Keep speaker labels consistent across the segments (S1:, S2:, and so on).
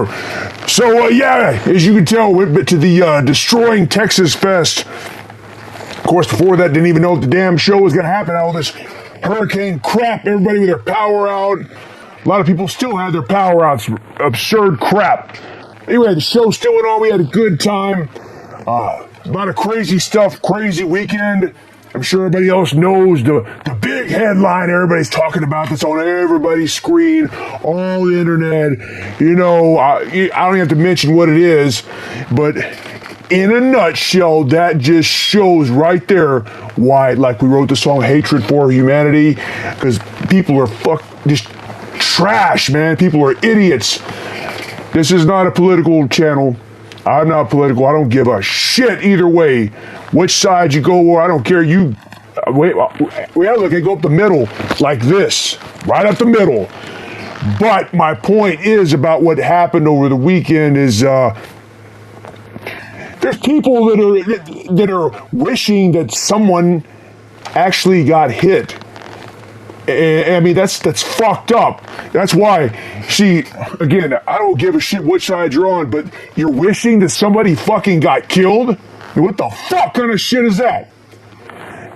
S1: there. So, yeah, as you can tell, we went to the Destroying Texas Fest. Of course, before that, didn't even know if the damn show was going to happen. All this hurricane crap, everybody with their power out. A lot of people still had their power outs. Absurd crap. Anyway, the show still went on. We had a good time. A lot of crazy stuff, crazy weekend. I'm sure everybody else knows the big headline everybody's talking about that's on everybody's screen, all the internet. You know, I don't have to mention what it is, but in a nutshell, that just shows right there why, like we wrote the song Hatred for Humanity, because people are just trash, man. People are idiots. This is not a political channel. I'm not political. I don't give a shit either way. Which side you go or I don't care. You wait, look, they go up the middle like this, right up the middle. But my point is about what happened over the weekend is there's people that are wishing that someone actually got hit. I mean, that's fucked up. That's why, see, again, I don't give a shit which side you're on, but you're wishing that somebody fucking got killed? What the fuck kind of shit is that?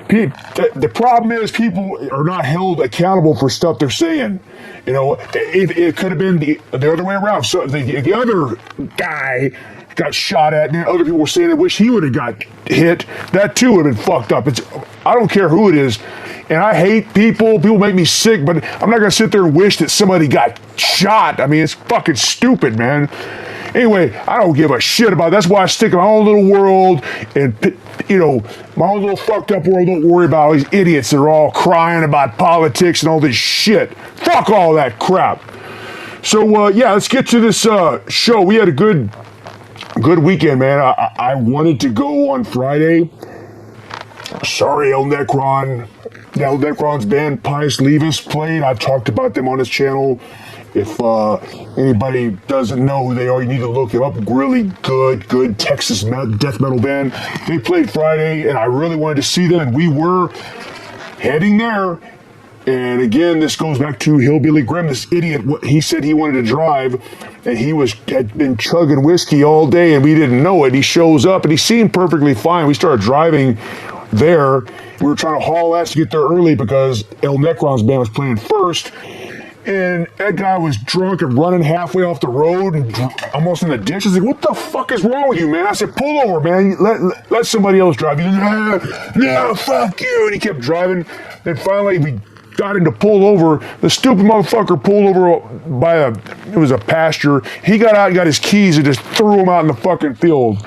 S1: The problem is people are not held accountable for stuff they're saying. You know, it could have been the other way around. So the other guy got shot at, and other people were saying they wish he would have got hit. That too would have been fucked up. I don't care who it is. And I hate people. People make me sick, but I'm not going to sit there and wish that somebody got shot. I mean, it's fucking stupid, man. Anyway, I don't give a shit about it. That's why I stick in my own little world and, you know, my own little fucked up world. Don't worry about all these idiots that are all crying about politics and all this shit. Fuck all that crap. So, yeah, let's get to this show. We had a good weekend, man. I wanted to go on Friday. Sorry, El Necron's band Pius Levis played. I've talked about them on his channel. If anybody doesn't know who they are, you need to look them up. Really good Texas death metal band. They played Friday, and I really wanted to see them, and we were heading there. And again, this goes back to Hillbilly Grim, this idiot. He said he wanted to drive, and he had been chugging whiskey all day, and we didn't know it. He shows up, and he seemed perfectly fine. We started driving there. We were trying to haul ass to get there early because El Necron's band was playing first. And that guy was drunk and running halfway off the road and almost in the ditch. I was like, what the fuck is wrong with you, man? I said, pull over, man. Let somebody else drive. He said, no, fuck you. And he kept driving. Then finally we got him to pull over. The stupid motherfucker pulled over by it was a pasture. He got out and got his keys and just threw them out in the fucking field.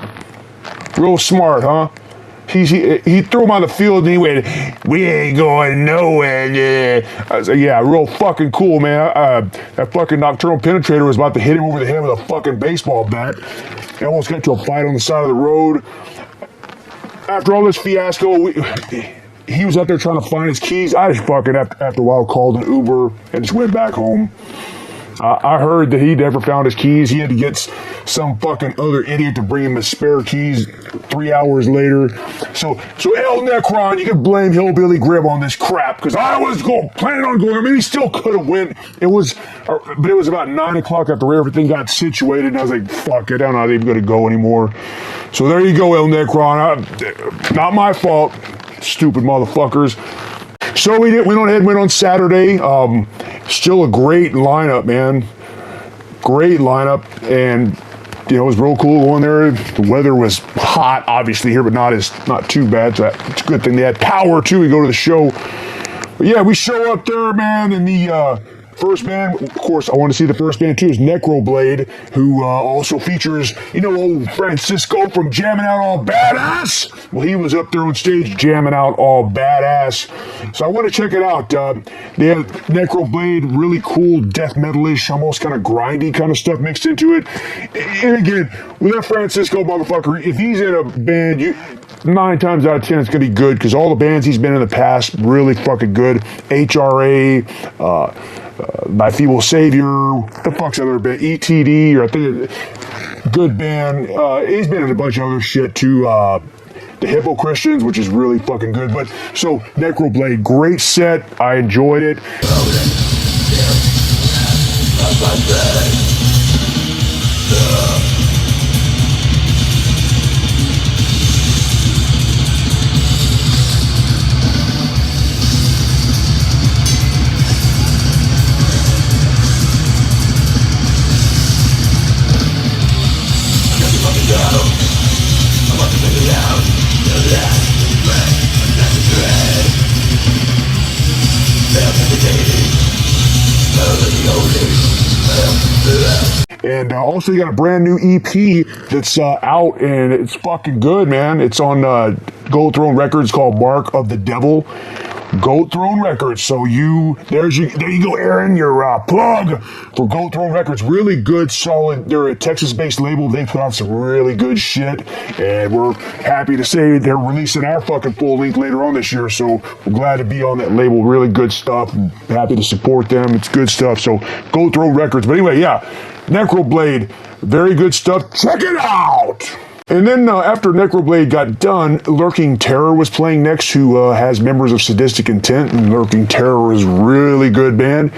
S1: Real smart, huh? He threw him on the field and he went, we ain't going nowhere. I was like, yeah, real fucking cool, man. That fucking Nocturnal Penetrator was about to hit him over the head with a fucking baseball bat. He almost got to a fight on the side of the road. After all this fiasco, he was out there trying to find his keys. I just fucking, after a while, called an Uber and just went back home. I heard that he never found his keys. He had to get some fucking other idiot to bring him his spare keys 3 hours later. So El Necron, you can blame Hillbilly Grib on this crap, because I was planning on going. I mean, he still could have went. But it was about 9 o'clock after everything got situated, and I was like, fuck it, I'm not even going to go anymore. So there you go, El Necron. Not my fault, stupid motherfuckers. So we went ahead on Saturday. Still a great lineup, man. Great lineup, and you know, it was real cool going there. The weather was hot, obviously here, but not too bad. So it's a good thing they had power too. We go to the show. But yeah, we show up there, man, and the first band, of course, I want to see the first band too, is Necro Blade, who also features, you know, old Francisco from Jamming Out All Badass. Well, he was up there on stage jamming out all badass. So I want to check it out. They have Necro Blade, really cool death metal-ish, almost kind of grindy kind of stuff mixed into it. And again, with that Francisco motherfucker, if he's in a band, 9 times out of 10 it's going to be good, because all the bands he's been in the past, really fucking good. HRA, My Feeble Savior, the fuck's other band, ETD, or I think good band. He's been in a bunch of other shit too. The Hippo Christians, which is really fucking good. But so Necro Blade, great set. I enjoyed it. And also, you got a brand new EP that's out, and it's fucking good, man. It's on Gold Throne Records called Mark of the Devil. Gold Throne Records. So there you go, Aaron, your plug for Gold Throne Records. Really good, solid. They're a Texas-based label. They put out some really good shit, and we're happy to say they're releasing our fucking full length later on this year. So we're glad to be on that label. Really good stuff. Happy to support them. It's good stuff. So Gold Throne Records. But anyway, yeah, Necro Blade, very good stuff. Check it out. And then after Necro Blade got done, Lurking Terror was playing next, who has members of Sadistic Intent, and Lurking Terror is a really good band.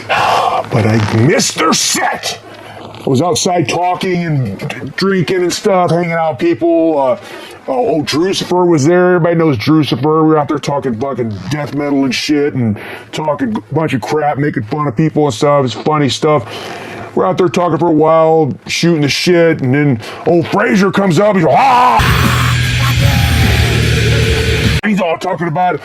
S1: But I missed their set. I was outside talking and drinking and stuff, hanging out with people. Drucifer was there. Everybody knows Drucifer. We were out there talking fucking death metal and shit and talking a bunch of crap, making fun of people and stuff. It's funny stuff. We're out there talking for a while, shooting the shit, and then old Fraser comes up. He's like, ah! He's all talking about it.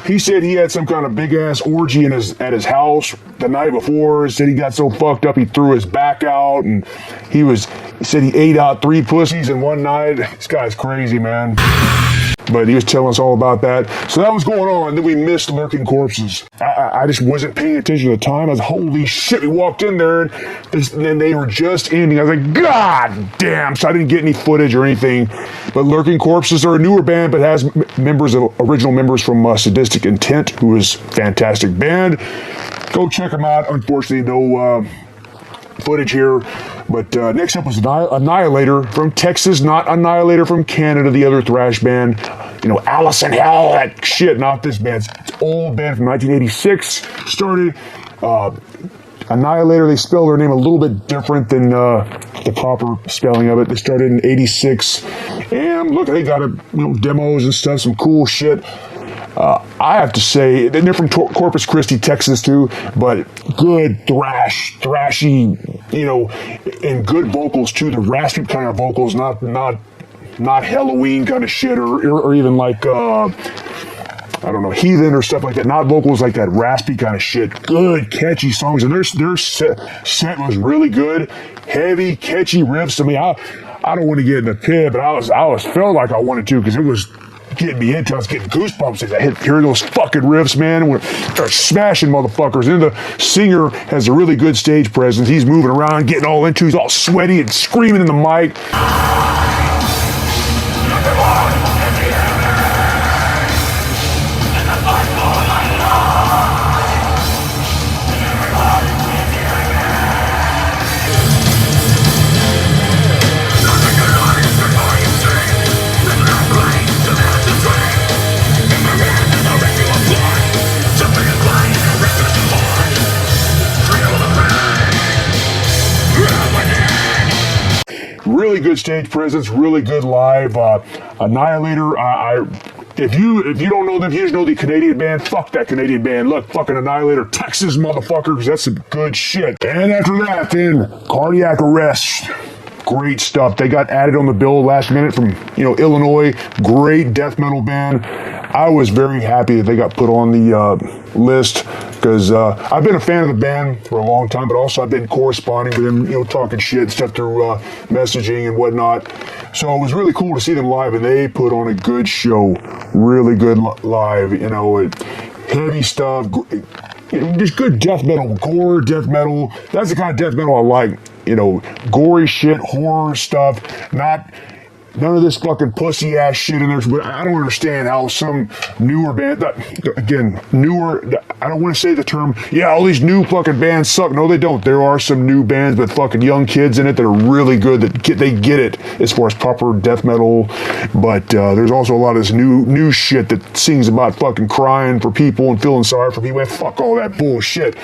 S1: He said he had some kind of big ass orgy at his house the night before. He said he got so fucked up he threw his back out, and he said he ate out 3 pussies in one night. This guy's crazy, man. But he was telling us all about that. So that was going on. Then we missed Lurking Corpses. I just wasn't paying attention at the time. I was, holy shit, we walked in there, and then they were just ending. I was like, God damn. So I didn't get any footage or anything. But Lurking Corpses are a newer band, but has original members from Sadistic Intent, who is a fantastic band. Go check them out. Unfortunately, no footage here. But next up was Annihilator from Texas, not Annihilator from Canada, the other thrash band. Alice in Hell, that shit, not this band. It's an old band from 1986. Started, Annihilator, they spell their name a little bit different than the proper spelling of it. They started in 86. And look, they got demos and stuff, some cool shit. I have to say, they're from Corpus Christi, Texas, too, but good thrashy, and good vocals, too. The raspy kind of vocals, not Halloween kind of shit, or even like, I don't know, Heathen or stuff like that. Not vocals like that raspy kind of shit. Good, catchy songs, and their set was really good. Heavy, catchy riffs. I mean, I don't want to get in the pit, but I was felt like I wanted to, because it was getting me into. I was getting goosebumps as I hear those fucking riffs, man. We're smashing motherfuckers. And the singer has a really good stage presence. He's moving around, getting all into. He's all sweaty and screaming in the mic. Really good stage presence, really good live. Annihilator, if you don't know them, if you just know the Canadian band, fuck that Canadian band. Look, fucking Annihilator, Texas motherfuckers, that's some good shit. And after that, then, Cardiac Arrest. Great stuff. They got added on the bill last minute from, Illinois. Great death metal band. I was very happy that they got put on the list, because I've been a fan of the band for a long time, but also I've been corresponding with them, talking shit and stuff through messaging and whatnot. So it was really cool to see them live, and they put on a good show. Really good live, heavy stuff, just good death metal, gore death metal. That's the kind of death metal I like. Gory shit, horror stuff, none of this fucking pussy ass shit in there. But I don't understand how some newer band, newer, I don't want to say the term, all these new fucking bands suck. No, they don't. There are some new bands with fucking young kids in it that are really good, they get it as far as proper death metal. But there's also a lot of this new shit that sings about fucking crying for people and feeling sorry for people. Fuck all that bullshit.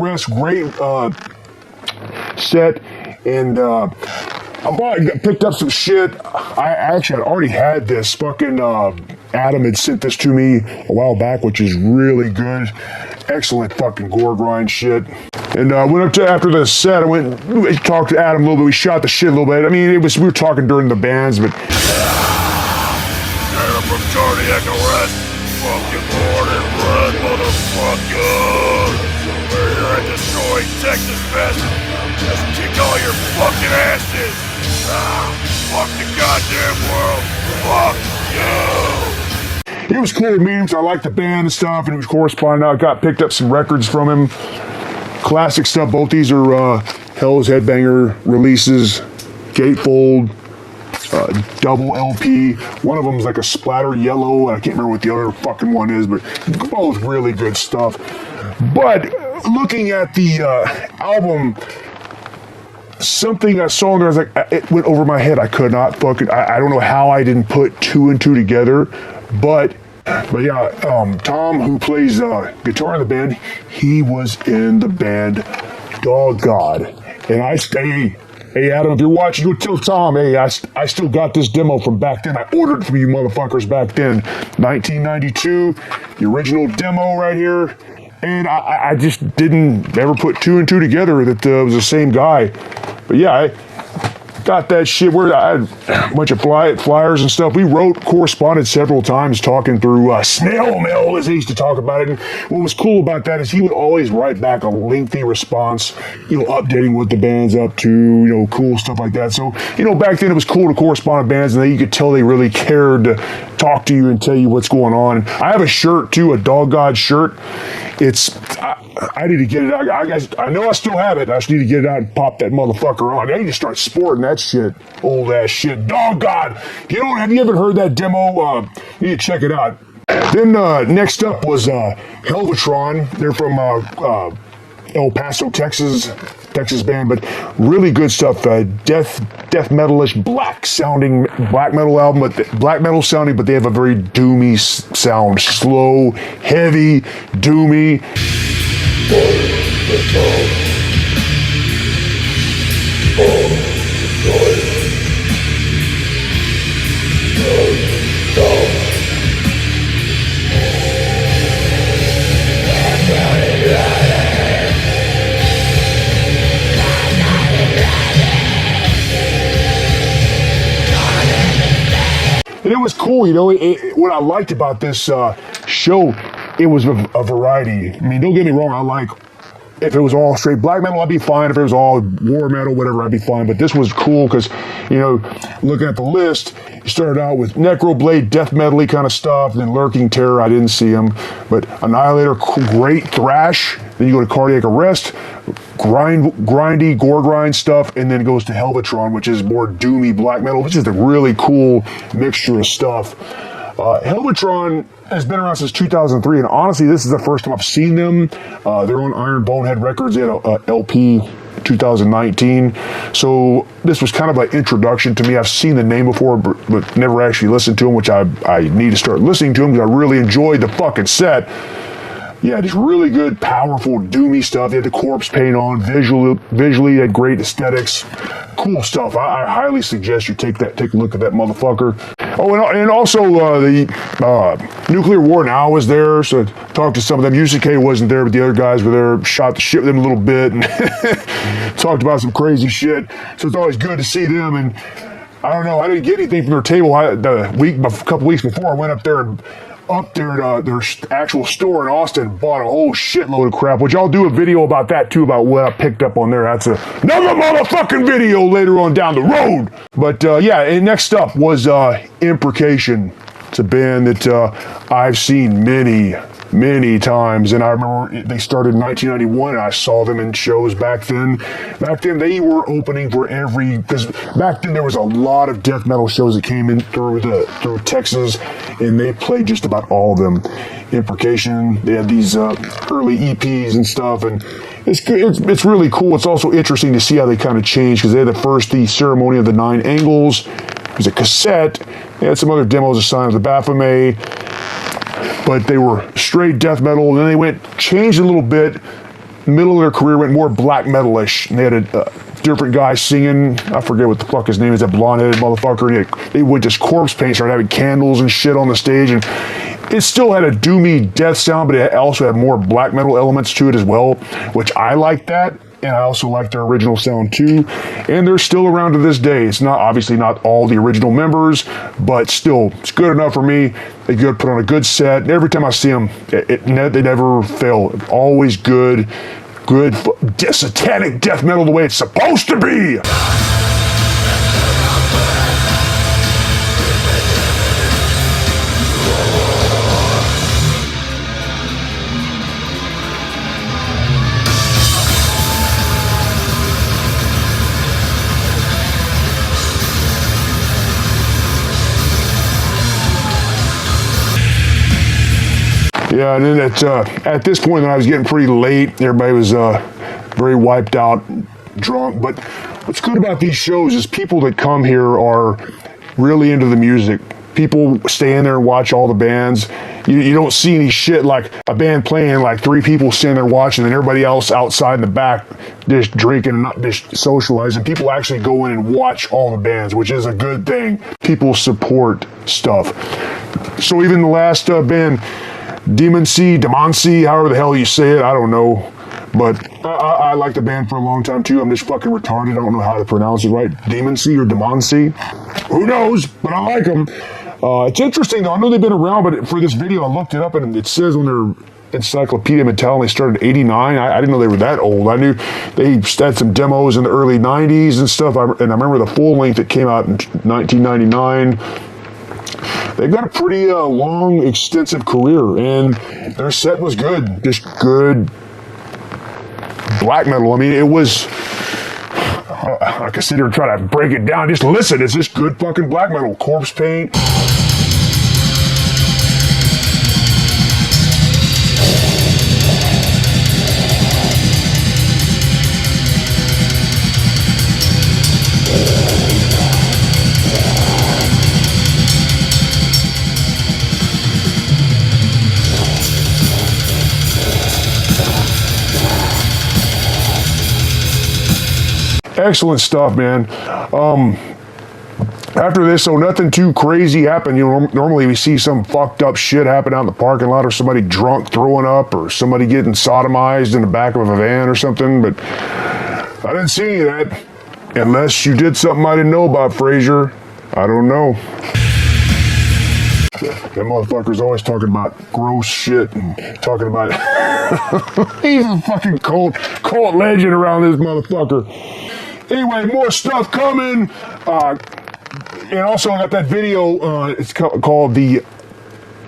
S1: riffs, great set, and I picked up some shit. I actually had already had this. Fucking Adam had sent this to me a while back, which is really good. Excellent fucking gore grind shit. And went up to, after the set, we talked to Adam a little bit. We shot the shit a little bit. I mean, we were talking during the bands, but.
S2: Adam from cardiac arrest. Fucking Mordant, Rhed, motherfucker. We're here at Detroit, Texas Fest. Let's kick all your fucking asses. Fuck the goddamn world. Fuck you.
S1: It was cool to meet him, so I liked the band and stuff, and he was corresponding. I picked up some records from him. Classic stuff. Both these are Hell's Headbanger releases. Gatefold. Double LP. One of them is like a splatter yellow. I can't remember what the other fucking one is, but both really good stuff. But looking at the album, something I saw in there, I was like, it went over my head. I could not fucking, I don't know how I didn't put two and two together, but yeah, Tom, who plays guitar in the band, he was in the band Dog God. And hey, Adam, if you're watching, you tell Tom, hey, I still got this demo from back then. I ordered it from you motherfuckers back then. 1992, the original demo right here. And I just didn't ever put two and two together that it was the same guy. But yeah, I got that shit. I had a bunch of flyers and stuff. We corresponded several times talking through snail mail, as he used to talk about it. And what was cool about that is he would always write back a lengthy response, updating what the band's up to, cool stuff like that. So, back then it was cool to correspond with bands, and you could tell they really cared to talk to you and tell you what's going on. I have a shirt too, a Dog God shirt. I need to get it out. I know I still have it. I just need to get it out and pop that motherfucker on. I need to start sporting that shit. Old ass shit. Dog God. Have you ever heard that demo? You need to check it out. Then next up was Hellvetron. They're from El Paso, Texas band, but really good stuff. Death metalish, black metal album, but black metal sounding, but they have a very doomy sound. Slow, heavy, doomy. And it was cool, what I liked about this show, it was a variety. I mean, don't get me wrong, if it was all straight black metal, I'd be fine. If it was all war metal, whatever, I'd be fine. But this was cool because, looking at the list, you started out with Necro Blade, death metal-y kind of stuff, then Lurking Terror, I didn't see him. But Annihilator, great thrash. Then you go to Cardiac Arrest, grindy, gore grind stuff, and then it goes to Hellvetron, which is more doomy black metal, which is a really cool mixture of stuff. Hellvetron has been around since 2003, and honestly, this is the first time I've seen them. They're on Iron Bonehead Records. They had a LP 2019, so this was kind of an introduction to me. I've seen the name before, but never actually listened to them, which I need to start listening to them because I really enjoyed the fucking set. Yeah, just really good, powerful, doomy stuff. They had the corpse paint on, visually had great aesthetics. Cool stuff. I highly suggest you take a look at that motherfucker. Oh, and also the Nuclear War Now was there, so I talked to some of them. UCK wasn't there, but the other guys were there. Shot the shit with them a little bit and talked about some crazy shit. So it's always good to see them. And I don't know, I didn't get anything from their table. A couple weeks before, I went up there at their actual store in Austin, bought a whole shitload of crap, which I'll do a video about that too, about what I picked up on there. That's another motherfucking video later on down the road. But yeah, and next up was Imprecation. It's a band that I've seen many times, and I remember they started in 1991, and I saw them in shows back then. Back then, they were opening for because back then there was a lot of death metal shows that came in through Texas, and they played just about all of them. Imprecation, they had these early EPs and stuff, and it's really cool. It's also interesting to see how they kind of changed, because they had the Ceremony of the Nine Angles. It was a cassette. They had some other demos, A Sign of the Baphomet, but they were straight death metal, and then they changed a little bit middle of their career went more black metal-ish. And they had a different guy singing. I forget what the fuck his name is, that blonde-headed motherfucker. They would just corpse paint, started having candles and shit on the stage. And it still had a doomy death sound, but it also had more black metal elements to it as well, which I liked that. And I also like their original sound too. And they're still around to this day. It's not obviously not all the original members, but still, it's good enough for me. They could put on a good set. And every time I see them, they never fail. Always good satanic death metal the way it's supposed to be. Yeah, and then at this point, when I was getting pretty late, everybody was very wiped out, drunk. But what's good about these shows is people that come here are really into the music. People stay in there and watch all the bands. You don't see any shit like a band playing, like 3 people sitting there watching, and everybody else outside in the back just drinking and not just socializing. People actually go in and watch all the bands, which is a good thing. People support stuff. So even the last band, Demoncy, however the hell you say it, I don't know. But I like the band for a long time too. I'm just fucking retarded. I don't know how to pronounce it right. Demoncy or Demoncy. Who knows? But I like them. It's interesting though. I know they've been around, but for this video, I looked it up and it says on their Encyclopedia Metal they started in '89. I didn't know they were that old. I knew they had some demos in the early '90s and stuff. And I remember the full length that came out in 1999. They've got a pretty long, extensive career, and their set was good. Just good black metal. I mean, it was, I could sit here and try to break it down. Just listen, it's just good fucking black metal. Corpse paint. Excellent stuff, man. After this, so nothing too crazy happened. You know, normally we see some fucked up shit happen out in the parking lot, or somebody drunk throwing up, or somebody getting sodomized in the back of a van or something, but I didn't see any of that. Unless you did something I didn't know about, Frazier. I don't know. That motherfucker's always talking about gross shit and talking about he's a fucking cult legend around this motherfucker. Anyway, more stuff coming. And also I got that video, it's called the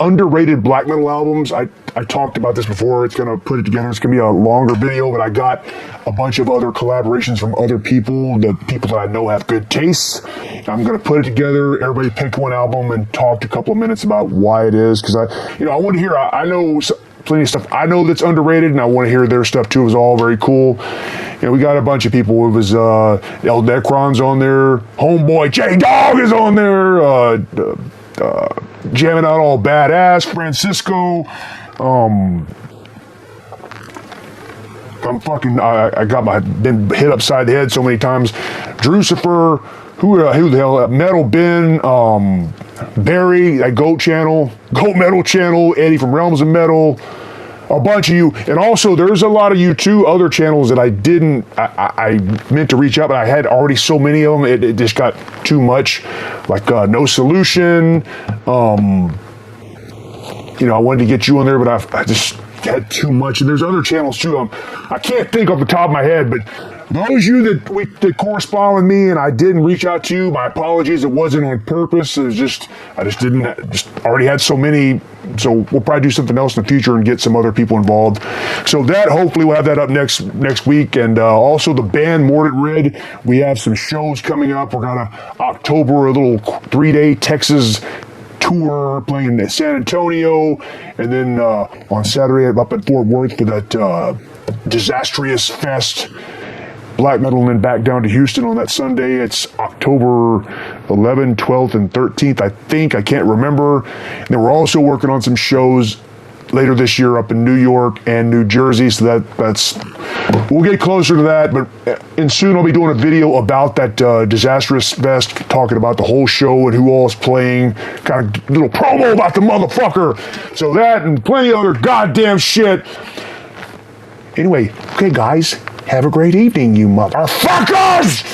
S1: Underrated Black Metal Albums. I talked about this before. It's gonna put it together. It's gonna be a longer video, but I got a bunch of other collaborations from other people, the people that I know have good tastes. I'm gonna put it together. Everybody picked one album and talked a couple of minutes about why it is, because I want to hear. I know plenty of stuff I know that's underrated, and I want to hear their stuff too. It was all very cool. And we got a bunch of people. It was El Necron's on there. Homeboy J Dog is on there. Jamming Out All Badass. Francisco. Been hit upside the head so many times. Drucifer. Who the hell? Metal Ben. Barry. That Goat Metal Channel. Eddie from Realms of Metal. A bunch of you, and also there's a lot of you too, other channels that I meant to reach out, but I had already so many of them, it just got too much, like No Solution, I wanted to get you on there, but I just had too much, and there's other channels too, I can't think off the top of my head, but those of you that correspond with me and I didn't reach out to you, my apologies, it wasn't on purpose, I just already had so many. So we'll probably do something else in the future and get some other people involved. So that, hopefully we'll have that up next week. And also the band Mordant Rhed, we have some shows coming up. We're gonna October, a little 3-day Texas tour, playing in San Antonio, and then on Saturday up at Fort Worth for that Disastrous Fest black metal, and then back down to Houston on that Sunday. It's October 11th, 12th, and 13th, I think. I can't remember. And then we're also working on some shows later this year up in New York and New Jersey, so that's We'll get closer to that, but and soon I'll be doing a video about that disastrous vest, talking about the whole show and who all is playing, kind of little promo about the motherfucker. So that and plenty of other goddamn shit. Anyway, okay guys, have a great evening, you motherfuckers!